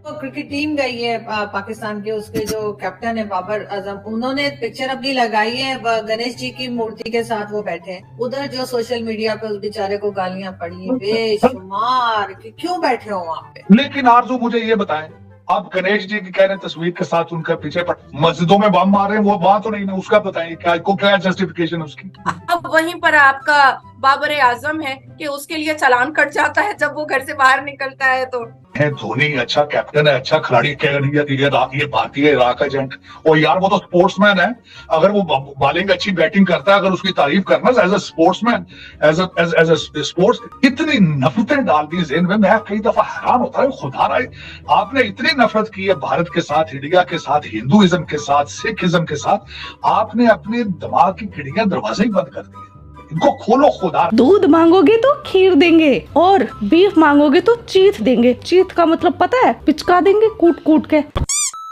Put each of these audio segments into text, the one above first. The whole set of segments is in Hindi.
तो क्रिकेट टीम गई है पाकिस्तान के, उसके जो कैप्टन है बाबर आजम, उन्होंने पिक्चर अपनी लगाई है गणेश जी की मूर्ति के साथ, वो बैठे हैं उधर। जो सोशल मीडिया पे उस बेचारे को गालियां पड़ी है बेशुमार कि क्यों बैठे हो वहाँ पे। लेकिन आरजू मुझे ये बताएं, आप गणेश जी की कह रहे हैं तस्वीर के साथ उनका पीछे पर मस्जिदों में बम मार रहे हैं, वो बात तो नहीं ना, उसका बताइए क्या जस्टिफिकेशन उसकी। अब वहीं पर आपका बाबर आजम है कि उसके लिए चालान कट जाता है जब वो घर से बाहर निकलता है। तो धोनी अच्छा कैप्टन है, अच्छा खिलाड़ी कह रही है, ये भारतीय इराक एजेंट, और यार वो तो स्पोर्ट्समैन है। अगर वो बॉलिंग अच्छी बैटिंग करता है, अगर उसकी तारीफ करना as a sportsman, as a sports, इतनी नफरतें डाल दी ज़हन में, मैं कई दफा हैरान होता है, खुदा रहा है आपने इतनी नफरत की है भारत के साथ, इंडिया के साथ, हिंदुइज्म के साथ, सिखिज्म के साथ, आपने अपने दिमाग की खिड़कियां दरवाजे ही बंद कर दिए। इनको खोलो खुदा। दूध मांगोगे तो खीर देंगे और बीफ मांगोगे तो चीथ देंगे। चीथ का मतलब पता है? पिचका देंगे कूट कूट के।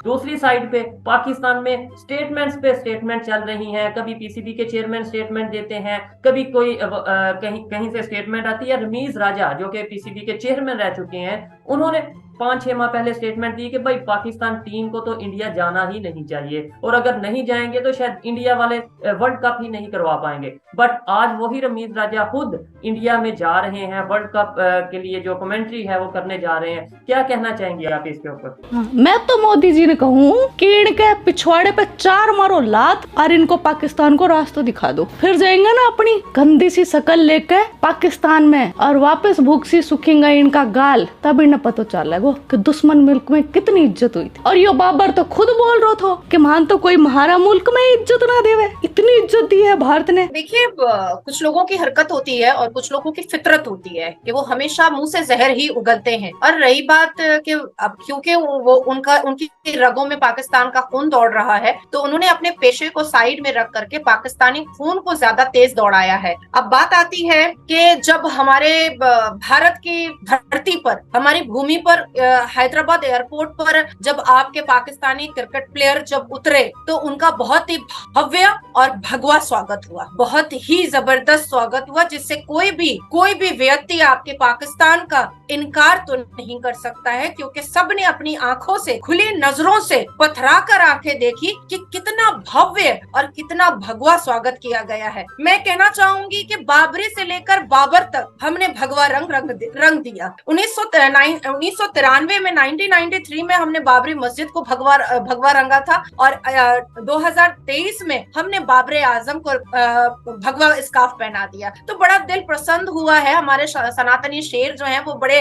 दूसरी साइड पे पाकिस्तान में स्टेटमेंट्स पे स्टेटमेंट चल रही हैं। कभी पीसीबी के चेयरमैन स्टेटमेंट देते हैं, कभी कोई कहीं से स्टेटमेंट आती है। रमीज राजा जो कि पीसीबी के चेयरमैन रह चुके हैं, उन्होंने 5-6 माह पहले स्टेटमेंट दी कि भाई पाकिस्तान टीम को तो इंडिया जाना ही नहीं चाहिए, और अगर नहीं जाएंगे तो शायद इंडिया वाले वर्ल्ड कप ही नहीं करवा पाएंगे। बट आज वही रमीज राजा खुद इंडिया में जा रहे हैं, वर्ल्ड कप के लिए जो कमेंट्री है वो करने जा रहे हैं। क्या कहना चाहेंगे आप इसके ऊपर? मैं तो मोदी जी ने कहूँ कि इनके पिछवाड़े पे 4 मारो लात और इनको पाकिस्तान को रास्ता दिखा दो, फिर जाएंगे ना अपनी गंदी सी शकल लेके पाकिस्तान में, और वापस भूख सी सूखेंगे इनका गाल, तब इन्हें पता चलेगा कि दुश्मन मुल्क में कितनी इज्जत हुई थी। और यो बाबर तो खुद बोल रहा था कि मान तो कोई महारा मुल्क में इज्जत ना देवे, इतनी इज्जत दी है भारत ने। देखिए, कुछ लोगों की हरकत होती है और कुछ लोगों की फितरत होती है कि वो हमेशा मुंह से जहर ही उगलते हैं। और रही बात कि अब क्योंकि वो उनकी रगों में पाकिस्तान का खून दौड़ रहा है, तो उन्होंने अपने पेशे को साइड में रख करके पाकिस्तानी खून को ज्यादा तेज दौड़ाया है। अब बात आती है कि जब हमारे भारत की धरती पर, हमारी भूमि पर, हैदराबाद एयरपोर्ट पर जब आपके पाकिस्तानी क्रिकेट प्लेयर जब उतरे, तो उनका बहुत ही भव्य और भगवा स्वागत हुआ, बहुत ही जबरदस्त स्वागत हुआ, जिससे कोई भी व्यक्ति आपके पाकिस्तान का इनकार तो नहीं कर सकता है, क्योंकि सबने अपनी आंखों से, खुली नजरों से पथरा कर आंखें देखी कि कितना भव्य और कितना भगवा स्वागत किया गया है। मैं कहना चाहूंगी कि बाबरी से लेकर बाबर तक हमने भगवा रंग दिया। 1993 में 1993 में हमने बाबरी मस्जिद को भगवा रंगा था, और 2023 में हमने बाबर आजम को भगवा स्कार्फ पहना दिया। तो बड़ा दिल प्रसन्न हुआ है। हमारे सनातनी शेर जो हैं वो बड़े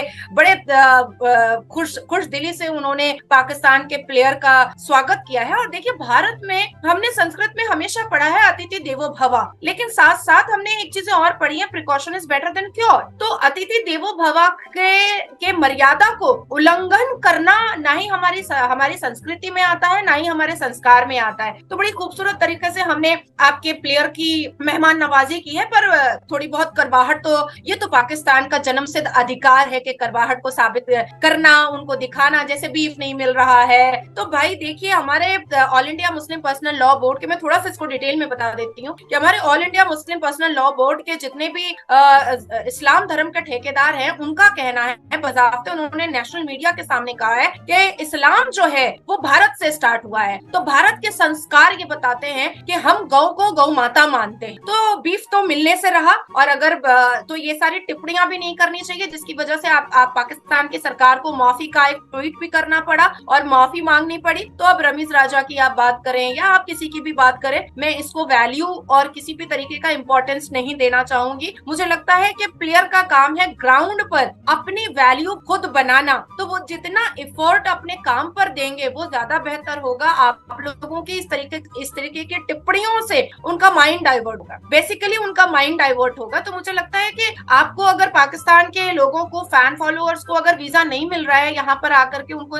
खुश दिली से उन्होंने पाकिस्तान के प्लेयर का स्वागत किया है। और देखिए, भारत में हमने संस्कृत में हमेशा पढ़ा है अतिथि देवो भव, लेकिन साथ साथ हमने एक चीज और पढ़ी है, precaution is better than cure. तो अतिथि देवो भव के मर्यादा को उल्लंघन करना ना ही हमारी संस्कृति में आता है, ना ही हमारे संस्कार में आता है। तो बड़ी खूबसूरत तरीके से हमने आपके प्लेयर की मेहमान नवाजी की है, पर थोड़ी बहुत करवाहट तो, ये तो पाकिस्तान का जन्मसिद्ध अधिकार है कि करवाहट को साबित करना, उनको दिखाना, जैसे बीफ नहीं मिल रहा है। तो भाई देखिए, हमारे all India Muslim personal law board के, मैं थोड़ा सा इसको डिटेल में बता देती हूँ कि हमारे all India Muslim personal law board के जितने भी इस्लाम धर्म के ठेकेदार हैं, उनका कहना है, बजाते उन्होंने नेशनल मीडिया के सामने कहा है कि इस्लाम जो है वो भारत से स्टार्ट हुआ है। तो भारत के संस्कार ये बताते हैं कि हम गौ को गौ माता मानते हैं। तो बीफ तो मिलने से रहा, और अगर तो ये सारी टिप्पणियां भी नहीं करनी चाहिए, जिसकी वजह से आप पाकिस्तान की सरकार को माफी का एक ट्वीट भी करना पड़ा और माफी मांगनी पड़ी। तो अब रमीज राजा की आप बात करें या आप किसी की भी बात करें, मैं इसको वैल्यू और किसी भी तरीके का इंपॉर्टेंस नहीं देना चाहूंगी। मुझे लगता है कि प्लेयर का काम है ग्राउंड पर अपनी वैल्यू खुद बनाना, तो वो जितना एफर्ट अपने काम पर देंगे वो ज्यादा बेहतर होगा। आप लोगों की इस तरीके की टिप्पणियों से उनका माइंड डाइवर्ट होगा, बेसिकली उनका माइंड डाइवर्ट होगा। तो मुझे लगता है कि आपको अगर पाकिस्तान के लोगों को, फैन फॉलोअर्स को अगर वीजा नहीं मिल रहा है यहाँ पर आकर के उनको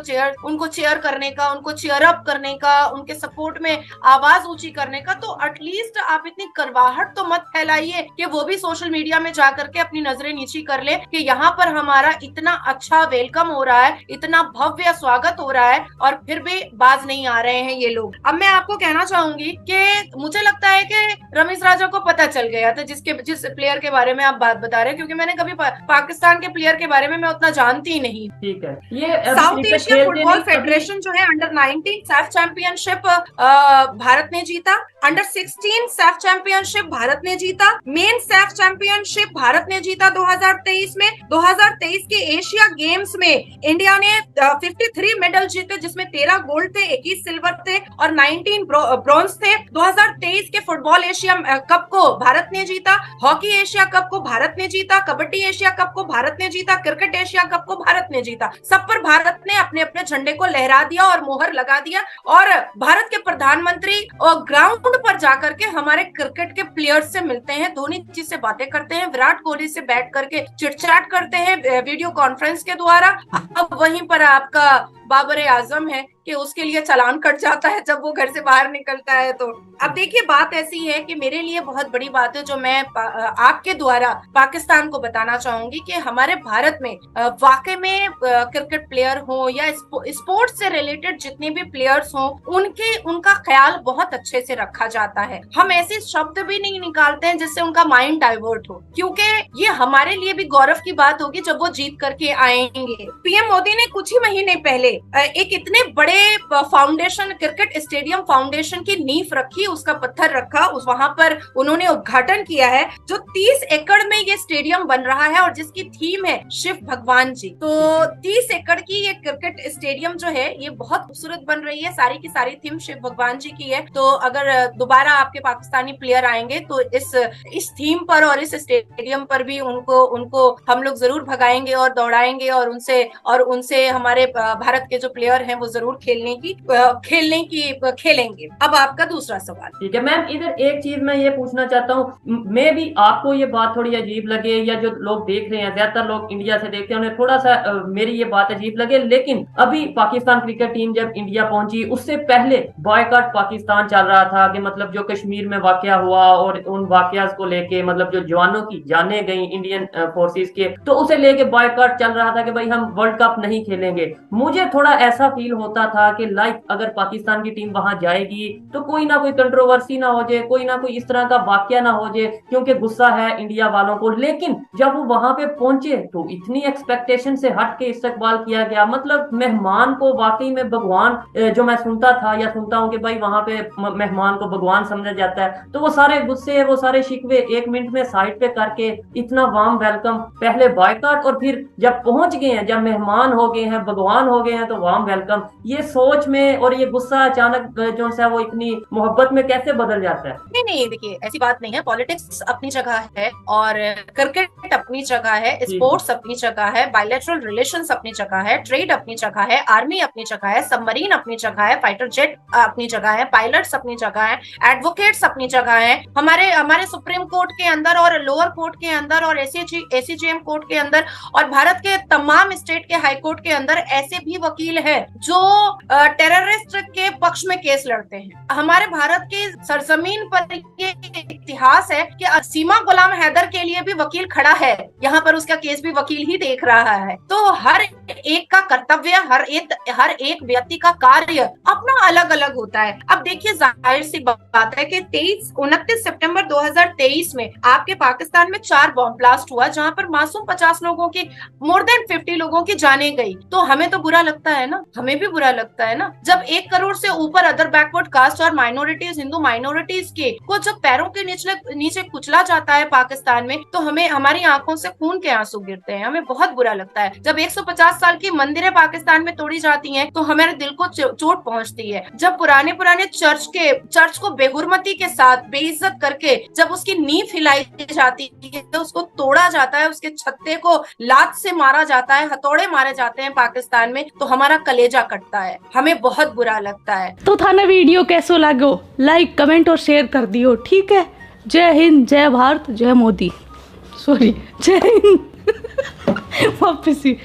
चेयर करने का, उनको चेयर अप करने का, उनके सपोर्ट में आवाज ऊंची करने का, तो एटलीस्ट आप इतनी करवाहट तो मत फैलाइए कि वो भी सोशल मीडिया में जाकर के अपनी नजरें नीची कर ले कि यहाँ पर हमारा इतना अच्छा वेलकम हो हो रहा है, इतना भव्य स्वागत हो रहा है और फिर भी बाज नहीं आ रहे हैं ये लोग। अब मैं आपको कहना चाहूंगी कि मुझे लगता है कि रमीज राजा को पता चल गया था जिस प्लेयर के बारे में आप बात बता रहे हैं, क्योंकि मैंने कभी पाकिस्तान के प्लेयर के बारे में मैं उतना जानती ही नहीं। ठीक है, ये साउथ एशिया फुटबॉल फेडरेशन जो है अंडर 19 सैफ चैंपियनशिप भारत ने जीता, अंडर 16 सैफ चैंपियनशिप भारत ने जीता, मेन सैफ चैंपियनशिप भारत ने जीता 2023 में। 2023 के एशिया गेम्स में इंडिया ने 53 मेडल जीते, जिसमें 13 गोल्ड थे, 21 सिल्वर थे और 19 ब्रॉन्ज थे। 2023 के फुटबॉल एशिया कप को भारत ने जीता, हॉकी एशिया कप को भारत ने जीता, कबड्डी एशिया कप को भारत ने जीता, क्रिकेट एशिया कप को भारत ने जीता। सब पर भारत ने अपने अपने झंडे को लहरा दिया और मोहर लगा दिया। और भारत के प्रधानमंत्री और ग्राउंड पर जाकर के हमारे क्रिकेट के प्लेयर्स से मिलते हैं, धोनी जी से बातें करते हैं, विराट कोहली से बैठ करके चिटचैट करते हैं वीडियो कॉन्फ्रेंस के द्वारा। अब वहीं पर आपका बाबर आजम है कि उसके लिए चालान कट जाता है जब वो घर से बाहर निकलता है। तो अब देखिए, बात ऐसी है कि मेरे लिए बहुत बड़ी बात है जो मैं आपके द्वारा पाकिस्तान को बताना चाहूंगी कि हमारे भारत में वाकई में क्रिकेट प्लेयर हो या स्पोर्ट्स से रिलेटेड जितने भी प्लेयर्स हो, उनका ख्याल बहुत अच्छे से रखा जाता है। हम ऐसे शब्द भी नहीं निकालते हैं जिससे उनका माइंड डाइवर्ट हो, क्योंकि ये हमारे लिए भी गौरव की बात होगी जब वो जीत करके आएंगे। पीएम मोदी ने कुछ ही महीने पहले एक इतने बड़े फाउंडेशन, क्रिकेट स्टेडियम फाउंडेशन की नींव रखी, उसका पत्थर रखा, वहां पर उन्होंने उद्घाटन किया है, जो 30 एकड़ में ये स्टेडियम बन रहा है और जिसकी थीम है शिव भगवान जी। तो 30 एकड़ की ये क्रिकेट स्टेडियम जो है ये बहुत खूबसूरत बन रही है, सारी की सारी थीम शिव भगवान जी की है। तो अगर दोबारा आपके पाकिस्तानी प्लेयर आएंगे तो इस थीम पर और इस स्टेडियम पर भी उनको हम लोग जरूर भगाएंगे और दौड़ाएंगे और उनसे हमारे भारत के जो प्लेयर हैं वो जरूर खेलेंगे। अब आपका दूसरा सवाल। ठीक है मैम, इधर एक चीज मैं ये पूछना चाहता हूँ, मैं भी आपको ये बात थोड़ी अजीब लगे या जो लोग देख रहे हैं, ज्यादातर लोग इंडिया से देखते हैं, उन्हें थोड़ा सा मेरी ये बात अजीब लगे, लेकिन अभी पाकिस्तान क्रिकेट टीम जब इंडिया पहुंची उससे पहले बॉयकॉट पाकिस्तान चल रहा था कि मतलब जो कश्मीर में वाकया हुआ और उन वाकयात को लेके मतलब जो जवानों की जानें गई इंडियन फोर्सेस के, तो उसे लेके बॉयकॉट चल रहा था कि भाई हम वर्ल्ड कप नहीं खेलेंगे। मुझे थोड़ा ऐसा फील होता था कि लाइक अगर पाकिस्तान की टीम वहां जाएगी तो कोई ना कोई कंट्रोवर्सी ना हो जाए, कोई ना कोई इस तरह का वाकया ना हो जाए, क्योंकि गुस्सा है इंडिया वालों को। लेकिन जब वो वहां पे पहुंचे तो इतनी एक्सपेक्टेशन से हट के इस्तकबाल किया गया, मतलब मेहमान को वाकई में भगवान, जो मैं सुनता हूँ कि भाई वहां पे मेहमान को भगवान समझा जाता है, तो वो सारे गुस्से, वो सारे शिकवे 1 मिनट में साइड पे करके इतना वार्म वेलकम, पहले बॉयकॉट और फिर जब पहुंच गए हैं, जब मेहमान हो गए हैं, भगवान हो गए हैं, तो वार्म वेलकम। ये सोच में और ये गुस्सा अचानक जो है वो इतनी मोहब्बत में कैसे बदल जाता है? नहीं, देखिए ऐसी बात नहीं है। पॉलिटिक्स अपनी जगह है और क्रिकेट अपनी जगह है, स्पोर्ट्स अपनी जगह है, बायलैटरल रिलेशंस अपनी जगह है, ट्रेड अपनी जगह है, आर्मी अपनी जगह है, सबमरीन अपनी जगह है, फाइटर जेट अपनी जगह है, पायलट्स अपनी जगह है, एडवोकेट्स अपनी जगह है, हमारे सुप्रीम कोर्ट के अंदर और लोअर कोर्ट के अंदर और एसीजेएम कोर्ट के अंदर और भारत के तमाम स्टेट के हाई कोर्ट के अंदर ऐसे भी वकील हैं जो टेररिस्ट के पक्ष में केस लड़ते हैं। हमारे भारत के सरजमीन पर ये इतिहास है कि सीमा गुलाम हैदर के लिए भी वकील खड़ा है, यहाँ पर उसका केस भी वकील ही देख रहा है। तो हर एक का कर्तव्य, हर एक व्यक्ति का कार्य अपना अलग अलग होता है। अब देखिए, जाहिर सी बात है कि 29 सितंबर 2023 में आपके पाकिस्तान में 4 बॉम्ब ब्लास्ट हुआ, जहाँ पर मासूम 50 लोगों की, मोर देन 50 लोगों की जाने गई। तो हमें तो बुरा लगता है ना, हमें भी बुरा लगता है ना, जब 1 करोड़ से ऊपर अदर बैकवर्ड कास्ट और माइनॉरिटीज, हिंदू माइनॉरिटीज को जब पैरों के नीचे कुचला जाता है पाकिस्तान में, तो हमें, हमारी आंखों से खून के आंसू गिरते हैं, हमें बहुत बुरा लगता है। जब 150 साल की मंदिरें पाकिस्तान में तोड़ी जाती हैं तो हमारे दिल को चोट पहुंचती है। जब पुराने चर्च को बेहुरमती के साथ बेइज्जत करके जब उसकी नींव हिलाई जाती है, तो उसको तोड़ा जाता है, उसके छत्ते को लात से मारा जाता है, हथौड़े मारे जाते हैं पाकिस्तान में, तो हमारा कलेजा कटता है, हमें बहुत बुरा लगता है। तो था ना वीडियो कैसो लागो, लाइक कमेंट और शेयर कर दियो, ठीक है। जय हिंद, जय भारत, जय मोदी, सॉरी जय हिंद वापस ही।